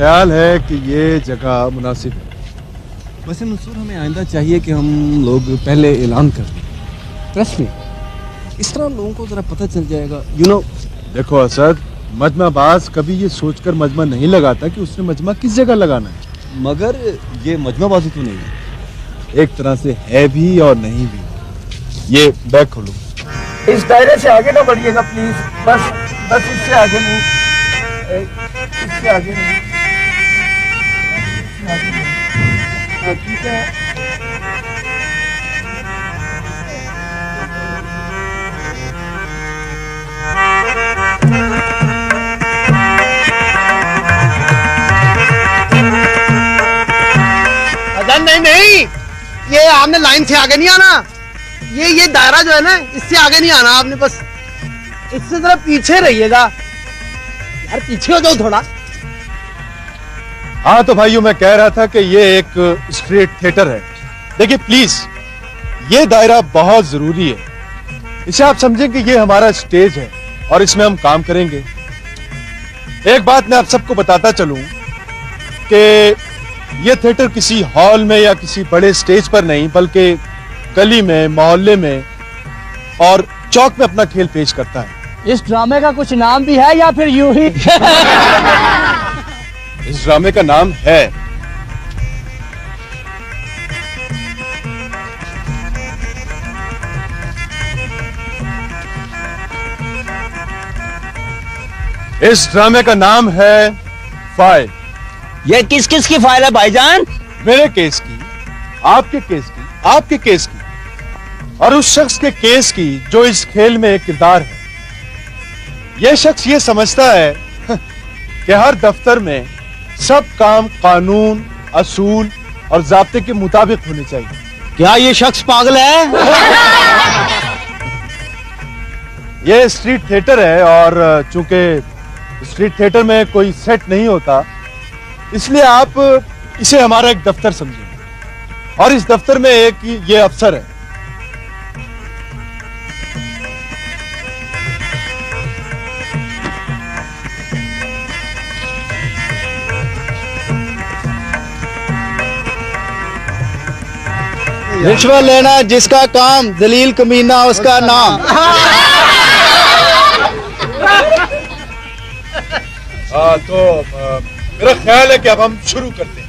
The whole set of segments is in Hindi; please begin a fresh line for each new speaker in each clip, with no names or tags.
ख्याल है कि ये जगह मुनासिब है। वैसे मंसूर, हमें आइंदा चाहिए कि हम लोग पहले ऐलान कर दें प्रेस में, इस तरह लोगों को जरा पता चल जाएगा। देखो असद, मजमाबाज कभी ये सोचकर मजमा नहीं लगाता कि उसने मजमा किस जगह लगाना है। मगर ये मजमाबाजी तो नहीं है, एक तरह से है भी और नहीं भी। ये बैग खोलो।
इस दायरे से आगे ना बढ़िएगा प्लीज, बस बस इससे आगे नहीं, इससे आगे नहीं, इससे आगे नहीं। हाँ, ठीक है।
नहीं नहीं, ये आपने लाइन से आगे नहीं आना। ये दायरा जो है ना, इससे आगे नहीं आना आपने, बस इससे जरा पीछे रहिएगा यार, पीछे हो जाओ थोड़ा।
हाँ तो भाइयों, मैं कह रहा था कि ये एक स्ट्रीट थिएटर है। देखिए प्लीज, ये दायरा बहुत जरूरी है। इसे आप समझें कि ये हमारा स्टेज है और इसमें हम काम करेंगे। एक बात मैं आप सबको बताता चलूं कि ये थिएटर किसी हॉल में या किसी बड़े स्टेज पर नहीं, बल्कि गली में, मोहल्ले में और चौक में अपना खेल पेश करता है।
इस ड्रामे का कुछ नाम भी है या फिर यूं ही?
इस ड्रामे का नाम है फाइल।
ये किस किस की फाइल है भाईजान?
मेरे केस की, आपके केस की, आपके केस की और उस शख्स के केस की जो इस खेल में एक किरदार है। यह शख्स ये समझता है कि हर दफ्तर में सब काम कानून, असूल और ज़ाब्ते के मुताबिक होने चाहिए।
क्या ये शख्स पागल है?
यह स्ट्रीट थिएटर है और चूंकि स्ट्रीट थिएटर में कोई सेट नहीं होता, इसलिए आप इसे हमारा एक दफ्तर समझिए। और इस दफ्तर में एक ये अफसर है।
रिश्वत लेना जिसका काम, दलील कमीना उसका नाम।
तो मेरा ख्याल है कि अब हम शुरू करते हैं।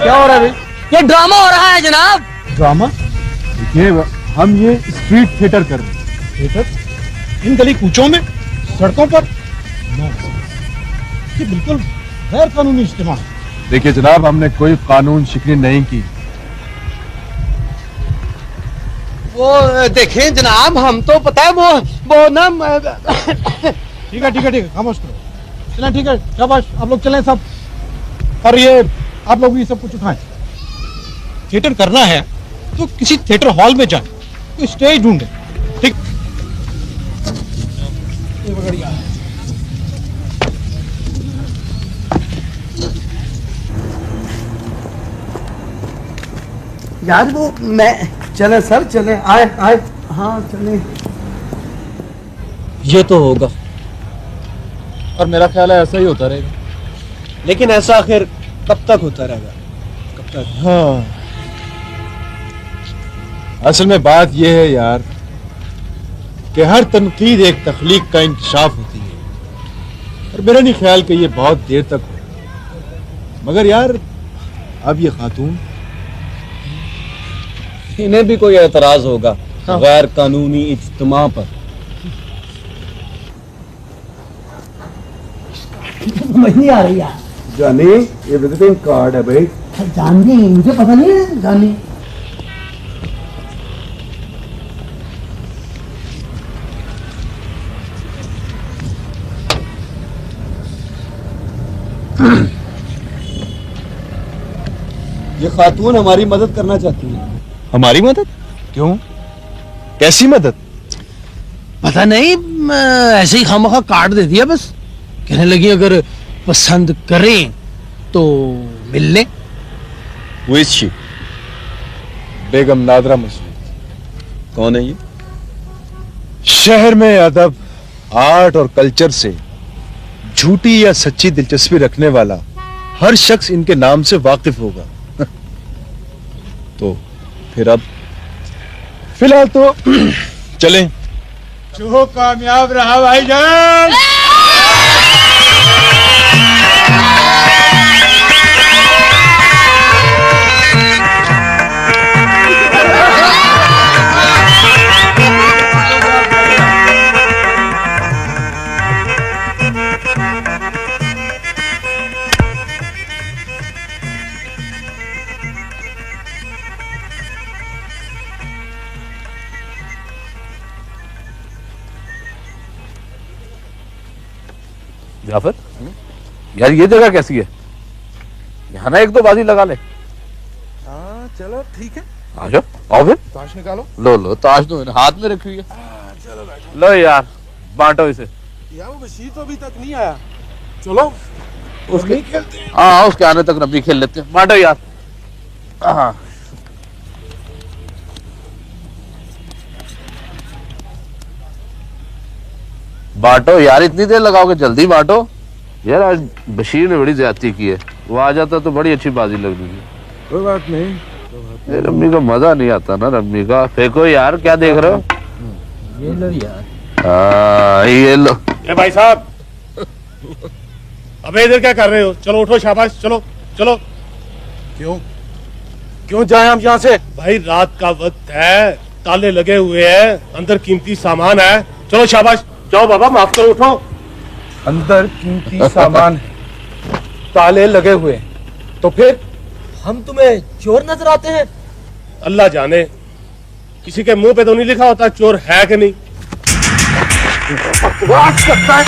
क्या हो रहा है भाई? ये ड्रामा हो रहा है जनाब।
ड्रामा? देखिए, हम ये स्ट्रीट थिएटर कर रहे हैं।
थिएटर इन गली कूचों में, सड़कों पर? ये बिल्कुल गैर कानूनी इस्तेमाल।
देखिए जनाब, हमने कोई कानून शिकनी नहीं की।
वो देखें जनाब, हम तो पता है वो ना
ठीक है ठीक है ठीक है, खामोश करो। चलें, ठीक है, शाबाश, आप लोग चलें सब। और ये आप लोग ये सब कुछ उठाएं। थिएटर करना है तो किसी थिएटर हॉल में जाएं, तो स्टेज ढूंढें। ठीक, ये बढ़िया।
यार वो मैं चले सर, चले, आए आए, हाँ चले।
ये तो होगा।
और मेरा ख्याल है ऐसा ही होता रहेगा।
लेकिन ऐसा आखिर कब तक होता रहेगा? कब तक? हाँ, असल में बात यह है यार कि हर तनकीद एक तख्लीक का इंकशाफ होती है, और मेरा नहीं ख्याल कि ये बहुत देर तक हो। मगर यार अब ये खातून,
इन्हें भी कोई एतराज होगा गैर कानूनी इज्तिमा पर?
समझ नहीं आ रही यार।
जानी, ये विजिटिंग कार्ड है भाई।
जाननी, मुझे पता नहीं है जाननी।
ये खातून हमारी मदद करना चाहती है।
हमारी मदद? क्यों? कैसी मदद?
पता नहीं, ऐसे ही खामखा कार्ड दे दिया बस। कहने लगी अगर पसंद करें तो मिल लें।
Who is she? बेगम नादरा मसूद।
कौन है ये?
शहर में अदब, आर्ट और कल्चर से झूठी या सच्ची दिलचस्पी रखने वाला हर शख्स इनके नाम से वाकिफ होगा। तो फिर अब फिलहाल तो चलें।
जो कामयाब रहा भाईजान।
जाफर, यार ये जगह कैसी है? यहाँ ना एक दो बाजी लगा ले।
हाँ चलो ठीक है,
आ जाओ, आओ फिर।
ताश निकालो।
लो ताश तो हाथ में रखी हुई है।
चलो बैठो।
लो यार, बांटो इसे।
यार वो बशीर तो अभी तक नहीं आया। चलो
उसके हाँ, उसके आने तक रम्मी खेल लेते हैं। बांटो यार। हाँ बांटो यार, इतनी देर लगाओगे? जल्दी बांटो यार। आज बशीर ने बड़ी ज्यादती की है। वो आ जाता तो बड़ी अच्छी बाजी लगनी थी।
कोई बात नहीं।
रम्मी का मजा नहीं आता ना। रम्मी का फेंको यार, क्या देख रहे हो?
ये लो यार।
हाँ ये लो।
ए भाई साहब, अबे इधर क्या कर रहे हो? चलो उठो, शाबाश, चलो चलो। क्यों जाए हम यहाँ से? भाई रात का वक्त है, ताले लगे हुए हैं, अंदर कीमती सामान है। चलो शाबाश, जाओ बाबा, माफ करो, उठो। अंदर कीमती सामान है, ताले लगे हुए हैं, तो फिर
हम तुम्हें चोर नजर आते हैं?
अल्लाह जाने, किसी के मुंह पे तो नहीं लिखा होता चोर है कि नहीं। बकवास करता है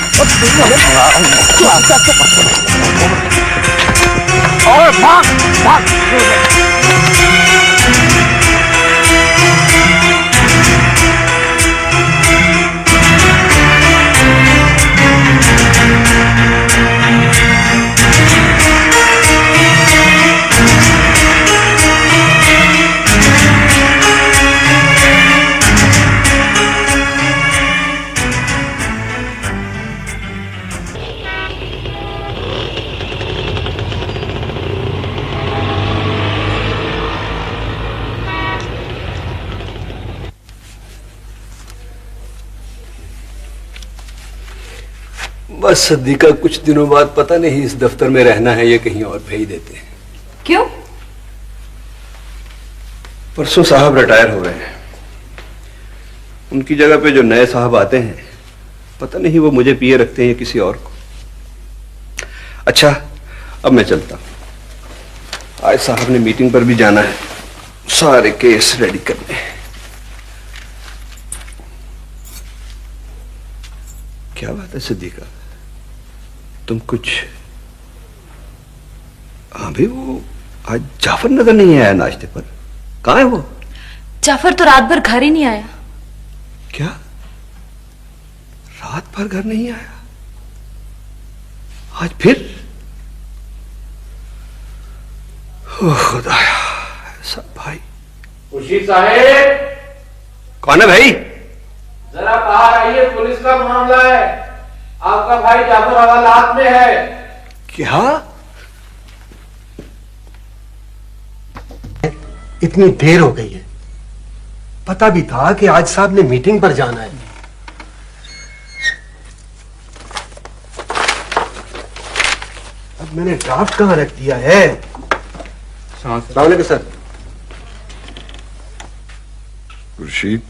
और भाग भाग।
बस सद्दीका कुछ दिनों बाद पता नहीं इस दफ्तर में रहना है या कहीं और भेज देते हैं।
क्यों?
परसों साहब रिटायर हो रहे हैं, उनकी जगह पे जो नए साहब आते हैं पता नहीं वो मुझे पिए रखते हैं या किसी और को। अच्छा अब मैं चलता हूं, आज साहब ने मीटिंग पर भी जाना है, सारे केस रेडी करने हैं। क्या बात है सिद्दीका, तुम कुछ? हाँ भाई, वो आज जाफर नजर नहीं आया नाश्ते पर, कहाँ है वो?
जाफर तो रात भर घर ही नहीं आया।
क्या रात भर घर नहीं आया? आज फिर? ओ खुदाया, ऐसा भाई।
खुशी साहेब,
कौन है भाई?
जरा बाहर आइए, पुलिस का मामला है। आपका भाई जाफर हवालात में है।
क्या? इतनी देर हो गई है, पता भी था कि आज साहब ने मीटिंग पर जाना है। अब मैंने ड्राफ्ट कहां रख दिया है? सर
खुर्शीद,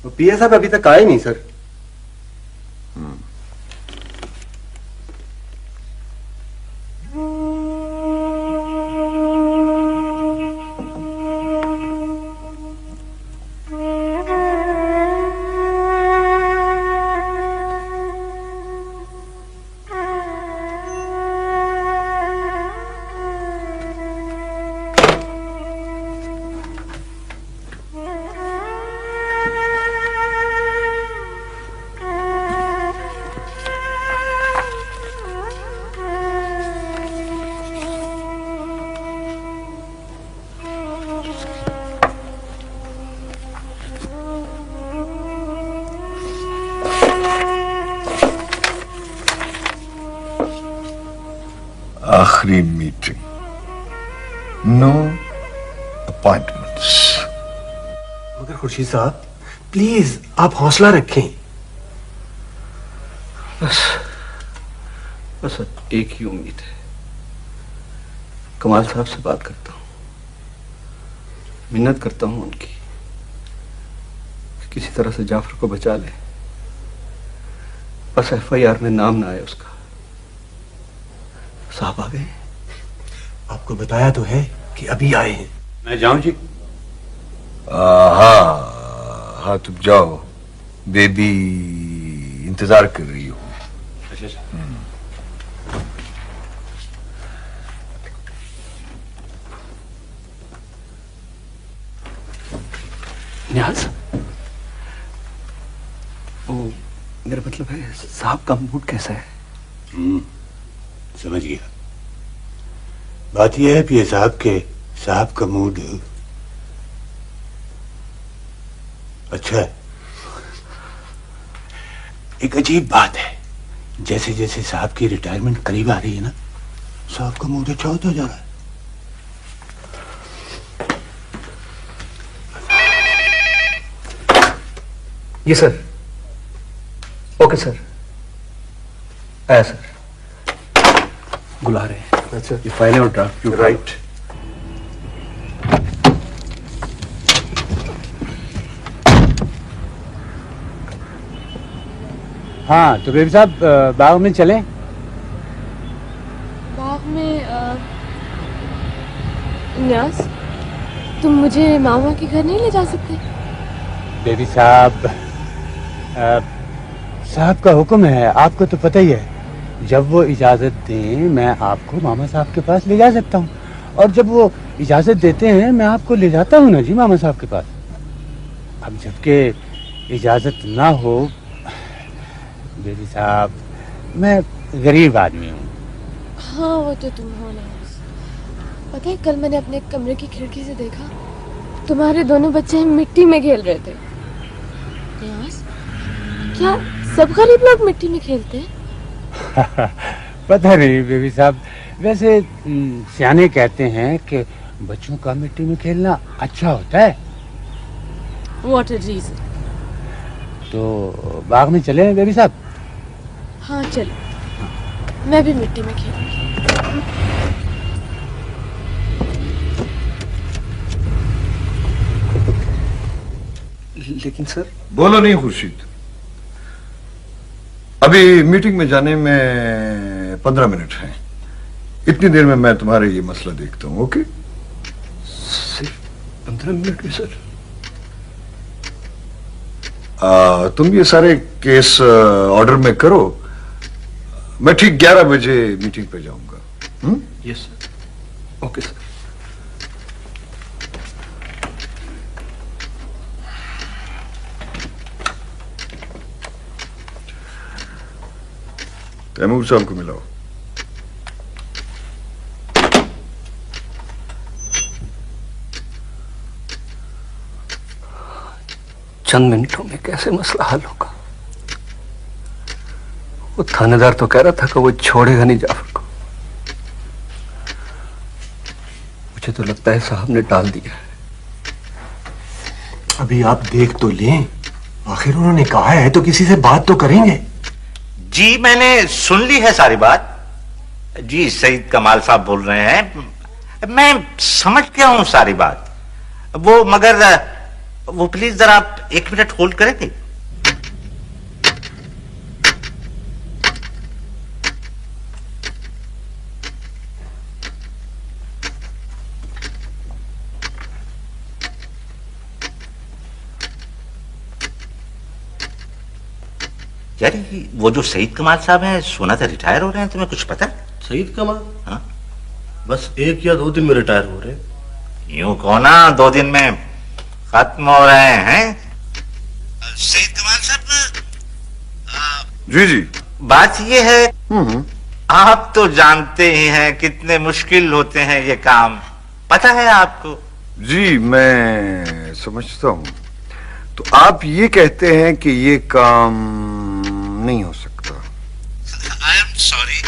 वो पीए साहब अभी तक आए नहीं सर।
आखिरी मीटिंग, नो अपॉइंटमेंट्स।
मगर खुर्शीद साहब प्लीज आप हौसला रखें।
बस एक ही उम्मीद है, कमाल साहब से बात करता हूँ, मिन्नत करता हूँ उनकी कि किसी तरह से जाफर को बचा ले। बस एफआईआर में नाम ना आए उसका। साहब आ गए?
आपको बताया तो है कि अभी आए हैं।
मैं जाऊं जी?
हाँ हाँ, तुम जाओ, बेबी इंतजार कर रही हो।
अच्छा। न्याज, वो मेरा मतलब है साहब का मूड कैसा है?
समझ गया। बात यह है पीए साहब का मूड अच्छा है। एक अजीब बात है, जैसे जैसे साहब की रिटायरमेंट करीब आ रही है ना, साहब का मूड अच्छा होता जा रहा है।
ये सर। ओके सर, आया सर। बुला रहे हैं।
अच्छा,
ये फाइल और ड्राफ्ट। You right.
हाँ तो बेबी साहब बाग में चलें?
बाग में न्यास, तुम मुझे मामा के घर नहीं ले जा सकते?
बेबी साहब, साहब का हुक्म है, आपको तो पता ही है। जब वो इजाजत दें मैं आपको मामा साहब के पास ले जा सकता हूँ, और जब वो इजाजत देते हैं मैं आपको ले जाता हूँ ना जी मामा साहब के पास। अब जबकि इजाजत ना हो, बेबी साहब मैं गरीब आदमी हूँ।
हाँ वो तो तुम हो ना। पता है कल मैंने अपने कमरे की खिड़की से देखा, तुम्हारे दोनों बच्चे मिट्टी में खेल रहे थे। न्यास, क्या सब गरीब लोग मिट्टी में खेलते हैं?
पता नहीं बेबी साहब, वैसे सियाने कहते हैं कि बच्चों का मिट्टी में खेलना अच्छा होता है।
What a reason।
तो बाग में चले बेबी साहब?
हाँ चलो, मैं भी मिट्टी में खेलूंगी।
लेकिन सर।
बोलो नहीं खुर्शीद, अभी मीटिंग में जाने में 15 मिनट हैं। इतनी देर में मैं तुम्हारे ये मसला देखता हूँ। ओके?
सिर्फ 15 मिनट में सर?
तुम ये सारे केस ऑर्डर में करो, मैं ठीक 11 बजे मीटिंग पे जाऊंगा।
Yes sir. Okay sir.
Taimur साहब को मिलाओ।
चंद मिनटों में कैसे मसला हल होगा? वो थानेदार तो कह रहा था कि वो छोड़ेगा नहीं जाफर को। मुझे तो लगता है साहब ने टाल दिया है।
अभी आप देख तो लें, आखिर उन्होंने कहा है तो किसी से बात तो करेंगे।
जी मैंने सुन ली है सारी बात। जी सईद कमाल साहब बोल रहे हैं, मैं समझ गया हूं सारी बात। वो मगर वो प्लीज जरा आप 1 मिनट होल्ड करेंगे। यार वो जो सईद कमाल साहब हैं सुना था रिटायर हो रहे हैं, तुम्हें कुछ पता?
सईद कमाल?
हाँ
बस 1 या 2 दिन में रिटायर हो रहे हैं।
यूं कहो ना 2 दिन में खत्म हो रहे हैं। सईद कमाल साहब
जी जी
बात ये है, आप तो जानते ही हैं कितने मुश्किल होते हैं ये काम, पता है आपको?
जी मैं समझता हूँ। तो आप ये कहते हैं कि ये काम नहीं हो सकता?
आई एम सॉरी,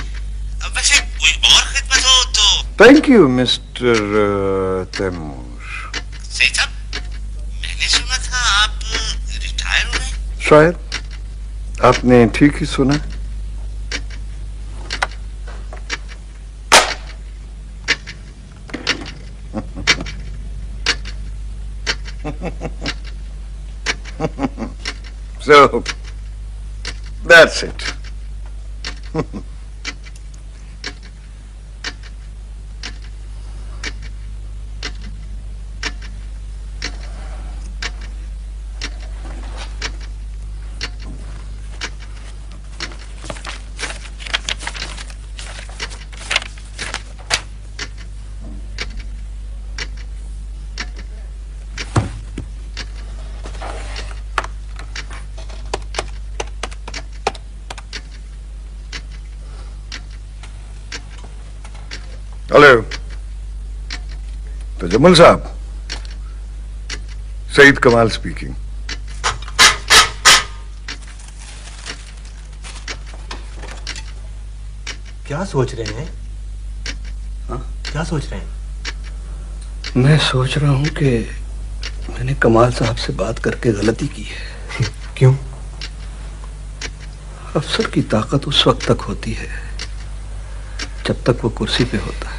वैसे कोई और खिदमत हो तो।
Thank you mister Taimur.
सही साहब, मैंने सुना था आप रिटायर हो गए।
शायद आपने ठीक ही सुना। So that's it. Hello Tajammul साहब, सईद कमाल स्पीकिंग।
क्या सोच रहे हैं? हाँ? क्या सोच रहे हैं?
मैं सोच रहा हूं कि मैंने कमाल साहब से बात करके गलती की है।
क्यों?
अफसर की ताकत उस वक्त तक होती है जब तक वो कुर्सी पे होता है।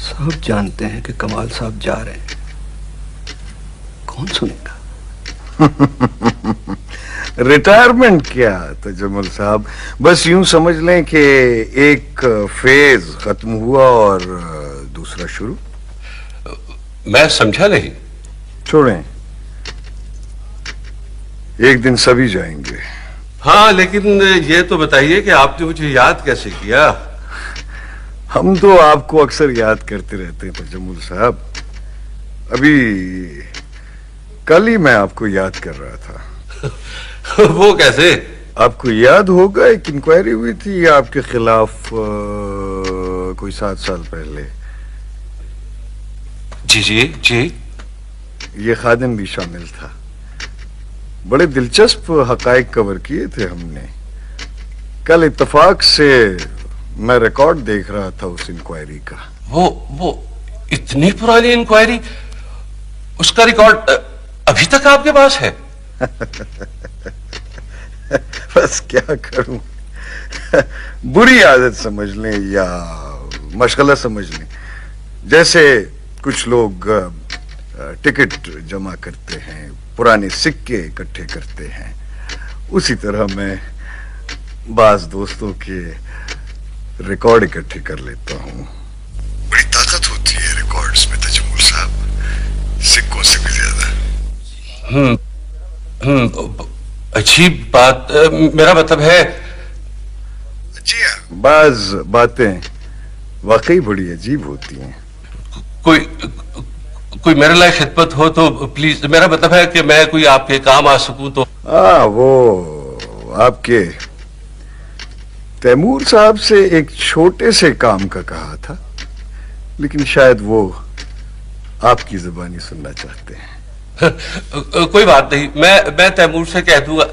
सब जानते हैं कि कमाल साहब जा रहे हैं, कौन सुनेगा?
रिटायरमेंट क्या तजम्मुल साहब, बस यूं समझ लें कि एक फेज खत्म हुआ और दूसरा शुरू।
मैं समझा नहीं।
छोड़ें, एक दिन सभी जाएंगे।
हाँ, लेकिन ये तो बताइए कि आपने मुझे याद कैसे किया?
हम तो आपको अक्सर याद करते रहते हैं तजम्मुल साहब। अभी कल ही मैं आपको याद कर रहा था।
वो कैसे?
आपको याद होगा एक इंक्वायरी हुई थी आपके खिलाफ कोई 7 साल पहले।
जी जी जी।
ये खादिम भी शामिल था। बड़े दिलचस्प हकायक कवर किए थे हमने। कल इत्तेफाक से मैं रिकॉर्ड देख रहा था उस इंक्वायरी का।
वो इतनी पुरानी इंक्वायरी, उसका रिकॉर्ड अभी तक आपके पास है?
बस क्या करूं, बुरी आदत समझ लें या मशगला समझ लें। जैसे कुछ लोग टिकट जमा करते हैं, पुराने सिक्के इकट्ठे करते हैं, उसी तरह मैं बाज दोस्तों के रिकॉर्ड इकट्ठे कर लेता हूं। बड़ी ताकत होती है रिकॉर्ड्स में तजम्मुल साहब, सिक्कों से भी ज्यादा।
अजीब बात, मेरा मतलब है।
जी हाँ, बाज बातें वाकई बड़ी अजीब होती हैं।
कोई मेरे लायक खिदमत हो तो प्लीज, मेरा मतलब है कि मैं कोई आपके काम आ सकूं तो।
वो आपके तैमूर साहब से एक छोटे से काम का कहा था, लेकिन शायद वो आपकी जुबानी सुनना चाहते हैं।
कोई बात नहीं, मैं तैमूर से कह दूंगा।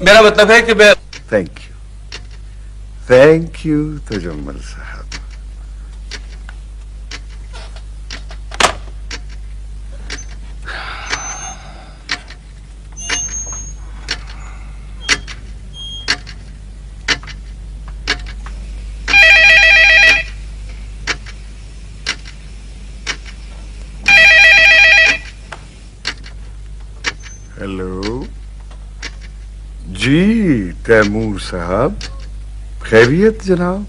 मेरा मतलब है कि मैं
थैंक यू तजम्मल साहब। हेलो जी तैमूर साहब, खैरियत जनाब?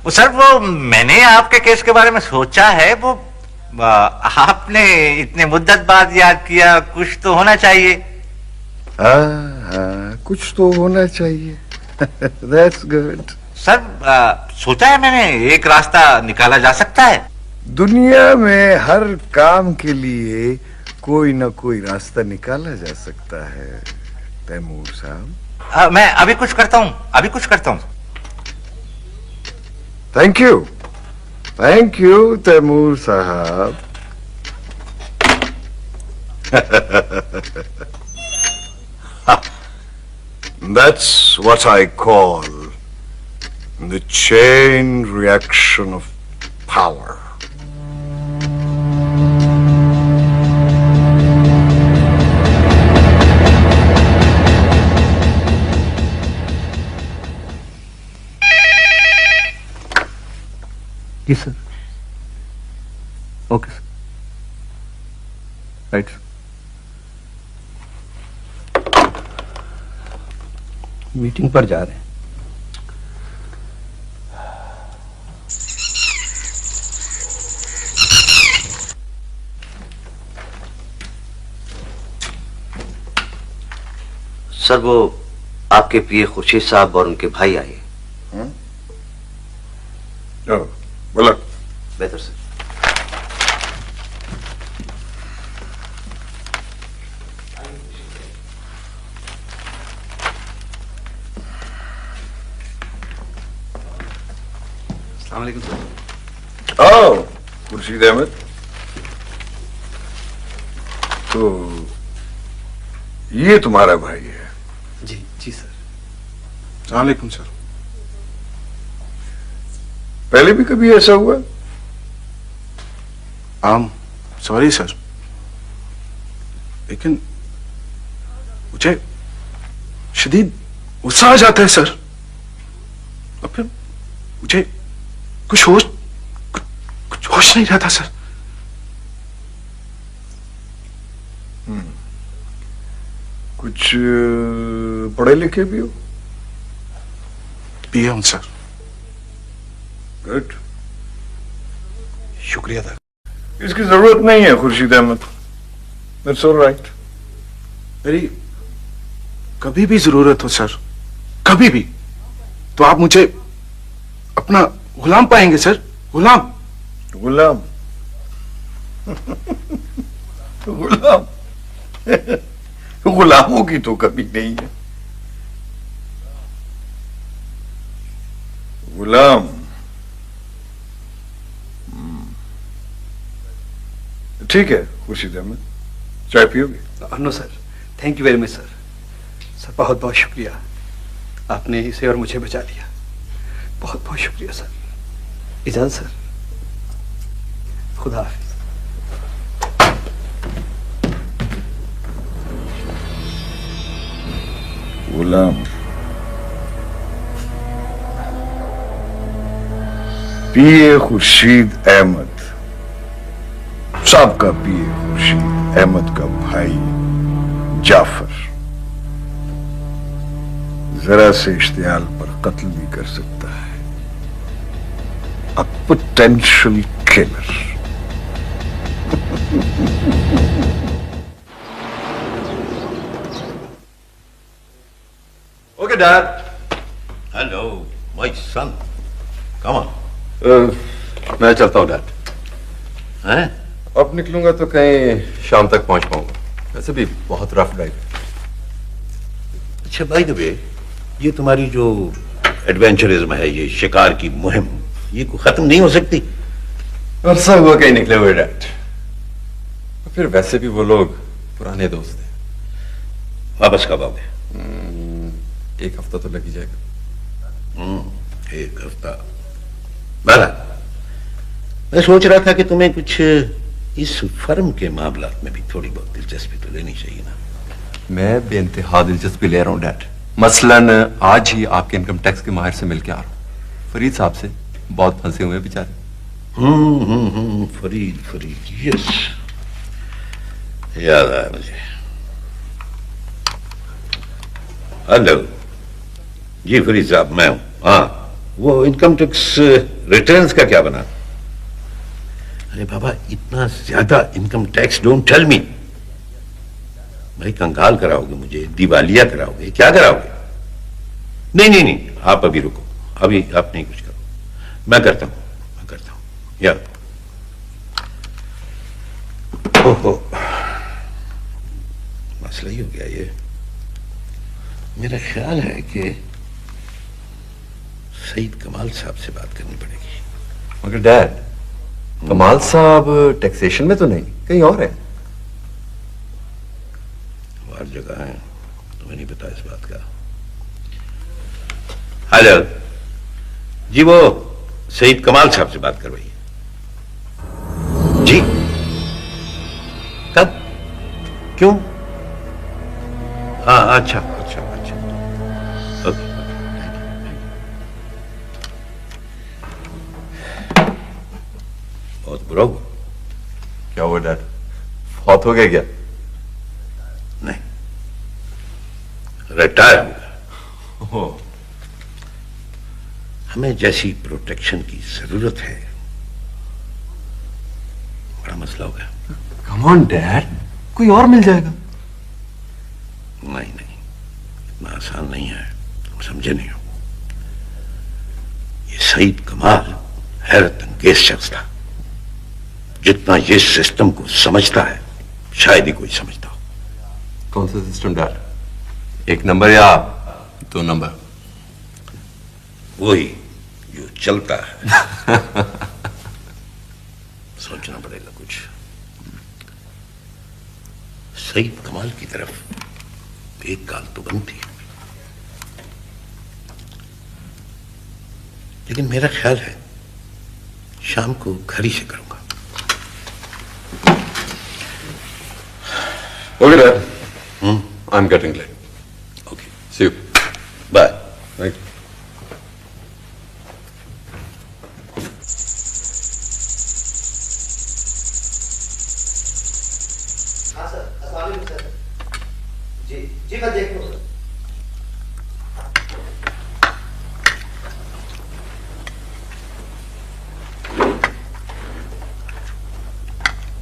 वो सर, वो मैंने आपके केस के बारे में सोचा है। वो आपने इतने मुद्दत बाद याद किया, कुछ तो होना चाहिए।
हाँ, कुछ तो होना चाहिए। That's good.
सर, सोचा है मैंने, एक रास्ता निकाला जा सकता है।
दुनिया में हर काम के लिए कोई ना कोई रास्ता निकाला जा सकता है तैमूर साहब।
मैं अभी कुछ करता हूँ।
थैंक यू तैमूर साहब। That's what I call the chain reaction of power.
जी sir. Okay sir, right. Meeting पर जा रहे हैं।
सर, वो आपके पीए खुर्शीद साहब और उनके भाई आए।
बोला।
बेहतर सर। अस्सलाम वालेकुम सर।
आओ खुर्शीद अहमद। तो ये तुम्हारा भाई है?
जी सर।
अस्सलाम वालेकुम सर।
पहले भी कभी ऐसा हुआ?
सॉरी सर, लेकिन मुझे शदीद गुस्सा आ जाता है सर, और फिर मुझे कुछ होश नहीं रहता सर।
कुछ पढ़े लिखे भी हो?
पिए हूं सर।
गुड,
शुक्रिया सर।
इसकी जरूरत नहीं है खुर्शीद अहमद। That's alright.
मेरी कभी भी जरूरत हो सर, कभी भी, तो आप मुझे अपना गुलाम पाएंगे सर। गुलाम
गुलाम गुलाम गुलामों की तो कभी नहीं है। गुलाम ठीक है खुर्शीद अहमद, चाय पियोगे?
No sir, thank you very much sir. Sir बहुत बहुत शुक्रिया, आपने इसे और मुझे बचा लिया। बहुत बहुत शुक्रिया सर। इजाजत सर, खुदा हाफिज।
गुलाम पीए खुर्शीद अहमद, साबका पीए खुर्शीद अहमद का भाई जाफर जरा से इश्तियाल पर कत्ल भी कर सकता है। A potential killer.
Okay, Dad. Hello, my son. Come on. मैं चलता हूँ, डैड। हैं? अब निकलूंगा तो कहीं शाम तक पहुंच पाऊंगा। वैसे भी बहुत रफ ड्राइव है। अच्छा, बाय द वे, ये तुम्हारी जो एडवेंचरिज्म है, ये शिकार की मुहिम, ये खत्म नहीं हो सकती? अरसा हुआ कहीं निकले हुए, डैड। फिर वैसे भी वो लोग पुराने दोस्त हैं। वापस कब आओगे? एक हफ्ता तो लग ही जाएगा।
एक हफ्ता। भला मैं सोच रहा था कि तुम्हें कुछ इस फर्म के मामलात में भी थोड़ी बहुत दिलचस्पी तो लेनी चाहिए ना।
मैं बेइंतहा दिलचस्पी ले रहा हूँ डैड। मसलन आज ही आपके इनकम टैक्स के माहिर से मिलके आ रहा हूँ, फरीद साहब से। बहुत फंसे हुए हैं बेचारे।
फरीद यस, याद आया मुझे। हेलो जी फरीद साहब, मैं हूं। हाँ, वो इनकम टैक्स रिटर्न्स का क्या बना? अरे बाबा, इतना ज्यादा income tax, don't tell me. भाई कंगाल कराओगे मुझे, दिवालिया कराओगे, क्या कराओगे? नहीं, आप अभी रुको, अभी आप नहीं कुछ करो, मैं करता हूं या। ओहो, मसला ही हो गया ये। मेरा ख्याल है कि सईद कमाल साहब से बात करनी पड़ेगी।
मगर डैड, कमाल साहब टैक्सेशन में तो नहीं, कहीं और है।
वो हर जगह है, तुम्हें नहीं पता इस बात का। हेलो जी, वो सईद कमाल साहब से बात करवाइए। जी कब, क्यों? हाँ, अच्छा, ओके। बहुत बुरा हुआ।
क्या हुआ डैड, फौत हो गया क्या?
नहीं, रिटायर हो गया। हमें जैसी प्रोटेक्शन की जरूरत है, बड़ा मसला हो गया।
कम ऑन डैड, कोई और मिल जाएगा।
नहीं, इतना आसान नहीं है, तुम समझे नहीं हो। ये सईद कमाल हैरत अंगेज शख्स था। जितना ये सिस्टम को समझता है, शायद ही कोई समझता हो।
कौन सा सिस्टम डैड, 1 नंबर या 2 नंबर?
वही जो चलता है। सोचना पड़ेगा कुछ। सईद कमाल की तरफ एक गाल तो बनती है, लेकिन मेरा ख्याल है शाम को घर ही से करूंगा।
Okay, Dad. I'm getting late.
Okay.
See you.
Bye.
Thank you.
हाँ सर, अस्सलाम वालेकुम सर। जी मैं देख लूँ सर।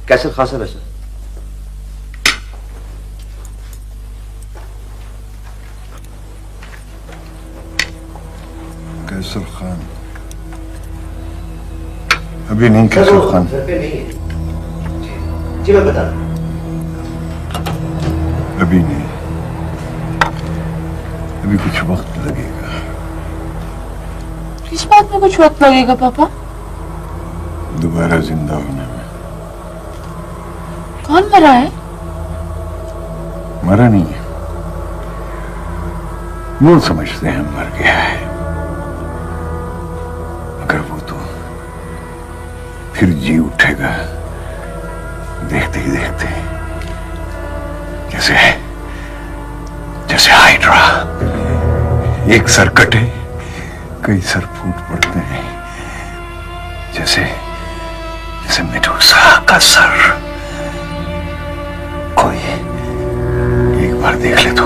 कैसर खान साहब है सर।
कैसर खान अभी नहीं, कैसर खान
घर पे नहीं है। जी मैं बता रहा हूँ।
अभी नहीं, अभी कुछ वक्त लगेगा।
किस बात में कुछ वक्त लगेगा पापा?
दोबारा जिंदा होने में।
कौन मरा है?
मरा नहीं है, वो समझते हैं मर गया है, मगर वो तो फिर जी उठेगा देखते ही देखते, जैसे हाइड्रा। एक सर कटे कई सर फूट पड़ते हैं, जैसे मेडूसा का सर। कोई एक बार देख ले तो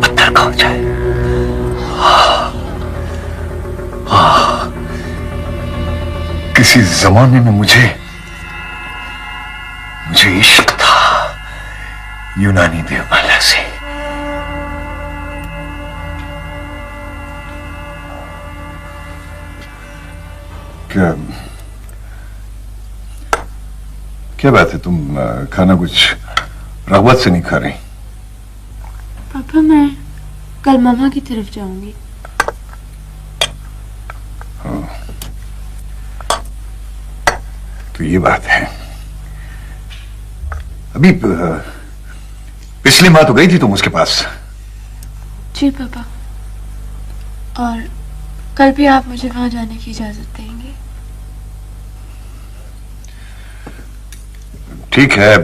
पत्थर का हो जाए। किसी जमाने में मुझे इश्क था यूनानी देवमाला से। क्या बात है, तुम खाना कुछ रगबत से नहीं खा रही?
पापा मैं कल मामा की तरफ जाऊंगी।
तो ये बात है। अभी पिछली माह तो गई थी तुम उसके पास,
जी पापा, और कल भी आप मुझे वहां जाने की इजाजत देंगे?
ठीक है,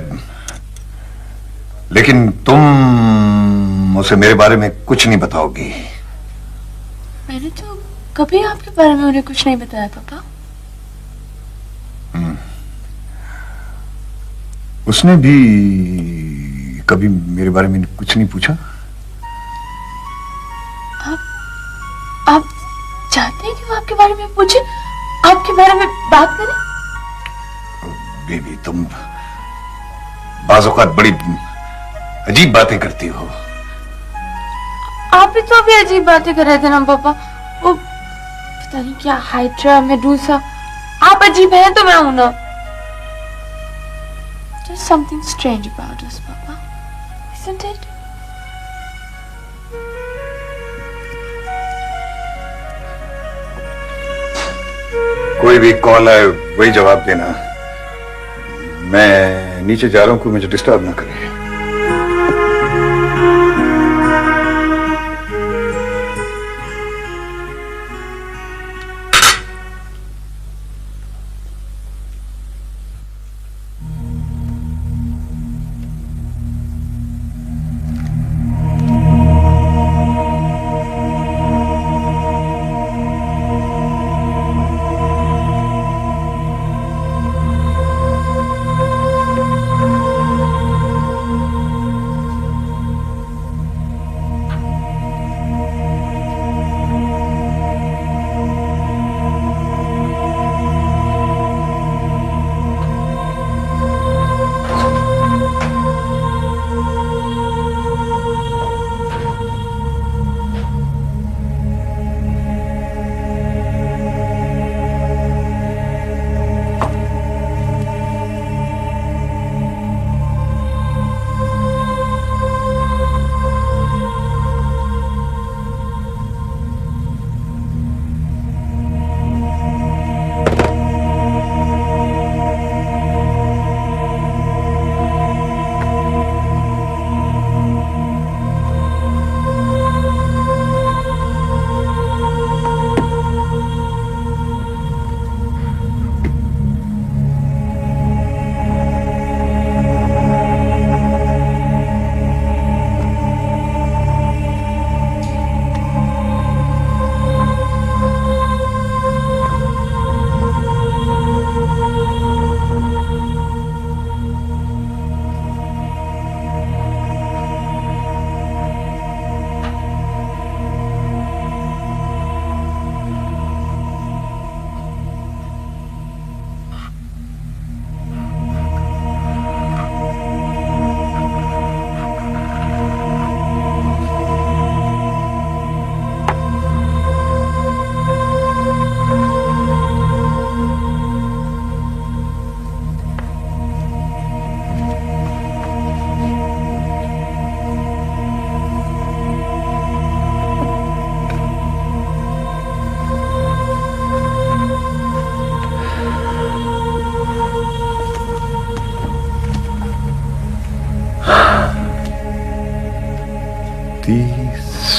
लेकिन तुम उसे मेरे बारे में कुछ नहीं बताओगी।
मैंने तो कभी आपके बारे में उन्हें कुछ नहीं बताया पापा।
उसने भी कभी मेरे बारे में कुछ नहीं पूछा?
आप चाहते हैं कि वो आपके बारे में पूछे, आपके बारे में बात करें?
बेबी, तुम बाज़ औक़ात बड़ी अजीब बातें करती हो।
आप भी तो अभी अजीब बातें कर रहे थे ना पापा, वो पता नहीं क्या हाइड्रा मेडूसा। आप अजीब हैं तो मैं हूं ना। There's something strange about us, Papa, isn't it?
कोई भी कॉल आए वही जवाब देना। मैं नीचे जा रहा हूं, कोई मुझे डिस्टर्ब ना करे।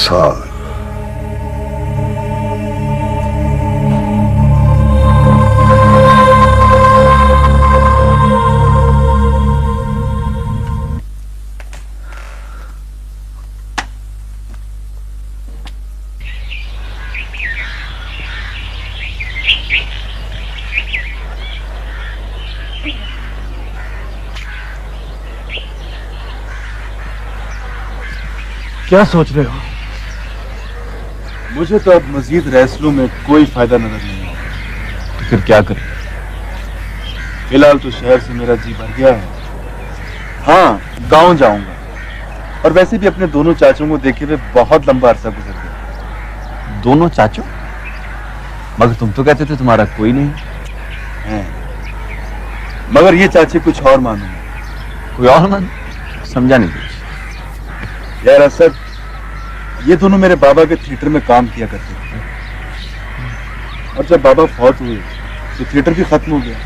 साल
क्या सोच रहे हो? मुझे तो अब मजीद रहस्यों में कोई फायदा नजर नहीं आता। तो फिर क्या करें? फिलहाल तो शहर से मेरा जी भर गया है। हाँ, गांव जाऊंगा। और वैसे भी अपने दोनों चाचों को देखे हुए बहुत लंबा अरसा गुजर गया।
दोनों चाचों? मगर तुम तो कहते थे तुम्हारा कोई नहीं
है। मगर ये चाचे कुछ और मानो।
कोई और मानो? समझा नहीं कुछ।
यार असद, ये दोनों मेरे बाबा के थिएटर में काम किया करते थे। और जब बाबा फौत हुए तो थिएटर भी खत्म हो गया।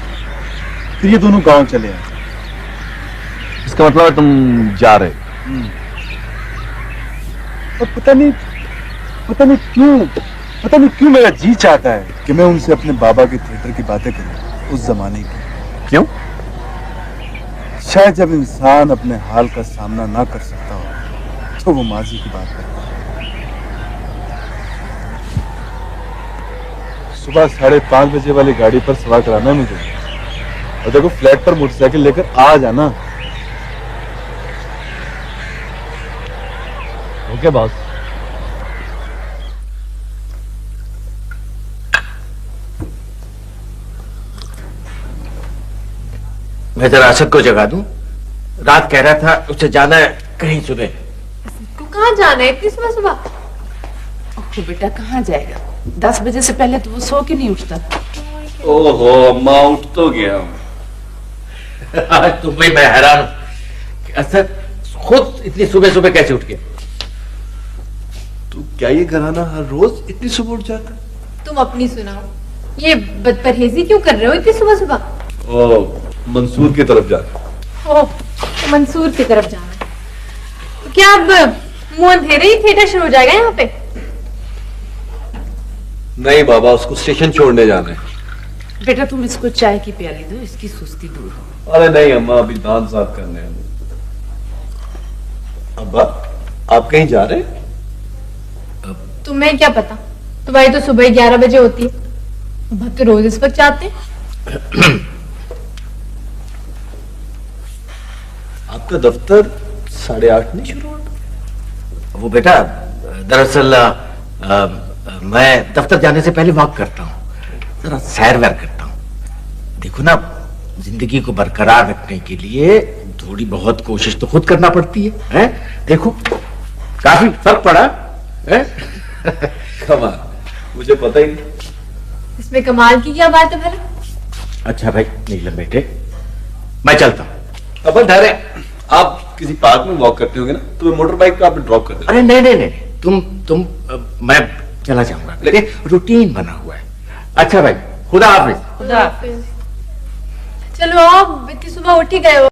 फिर ये दोनों गांव चले आए।
इसका मतलब है तुम जा रहे?
और पता नहीं क्यों मेरा जी चाहता है कि मैं उनसे अपने बाबा के थिएटर की बातें करूं, उस जमाने की। क्यों? शायद जब इंसान अपने हाल का सामना ना कर सकता हो तो वो माजी की बात करता है। सुबह 5:30 बजे वाली गाड़ी पर सवार कराना है मुझे, और देखो फ्लैट पर मोटरसाइकिल लेकर आ जाना।
Okay boss.
मैं जरा असद को जगा दूं। रात कह रहा था उसे जाना है कहीं सुबह।
को कहाँ जाना है इतनी सुबह सुबह?
ओह बेटा कहाँ जाएगा, 10 बजे से पहले तो वो सो के नहीं उठता।
ओहो अम्मा, उठ तो गया हूं।
आज तो भाई मैं हैरान हूं कि असद खुद इतनी सुबह सुबह कैसे उठ गया।
तो क्या ये घराना हर रोज इतनी सुबह उठ जाता?
तुम अपनी सुनाओ, ये बदपरहेजी क्यों कर रहे हो इतनी सुबह सुबह?
ओ, मंसूर की तरफ जाना।
ओह, तो मंसूर की तरफ जाना है। तो क्या अब मुंह अंधेरे ही थिएटर शुरू हो जाएगा यहाँ पे?
नहीं बाबा, उसको स्टेशन छोड़ने जाना है।
बेटा तुम इसको चाय की प्याली दो, इसकी सुस्ती दूर हो।
अरे नहीं अम्मा, अभी दांत साफ करने हैं। अब्बा आप कहीं जा रहे हैं?
तुम्हें क्या पता, तुम्हारी तो सुबह 11 बजे होती है, अब तो रोज इस वक्त जाते हैं।
आपका दफ्तर 8:30 नहीं शुरू होता?
वो बेटा दरअसल मैं दफ्तर जाने से पहले वॉक करता हूँ, जरा सैर वैर करता हूँ। देखो ना, जिंदगी को बरकरार रखने के लिए थोड़ी बहुत कोशिश तो खुद करना पड़ती है? देखो काफी फर्क पड़ा है।
कमाल, मुझे पता ही नहीं।
इसमें कमाल की क्या बात है भला?
अच्छा भाई नीलम बेटे, मैं चलता हूँ।
अब ठहरे, आप किसी पार्क में वॉक करते होगे ना, तो मैं मोटर बाइक पे आपको ड्रॉप कर देता।
अरे नहीं, तुम मैं चला जाऊंगा, मेरे रूटीन बना हुआ है। अच्छा भाई, खुदा हाफिज।
खुदा हाफिज। चलो अब इतनी सुबह उठ ही गए हो।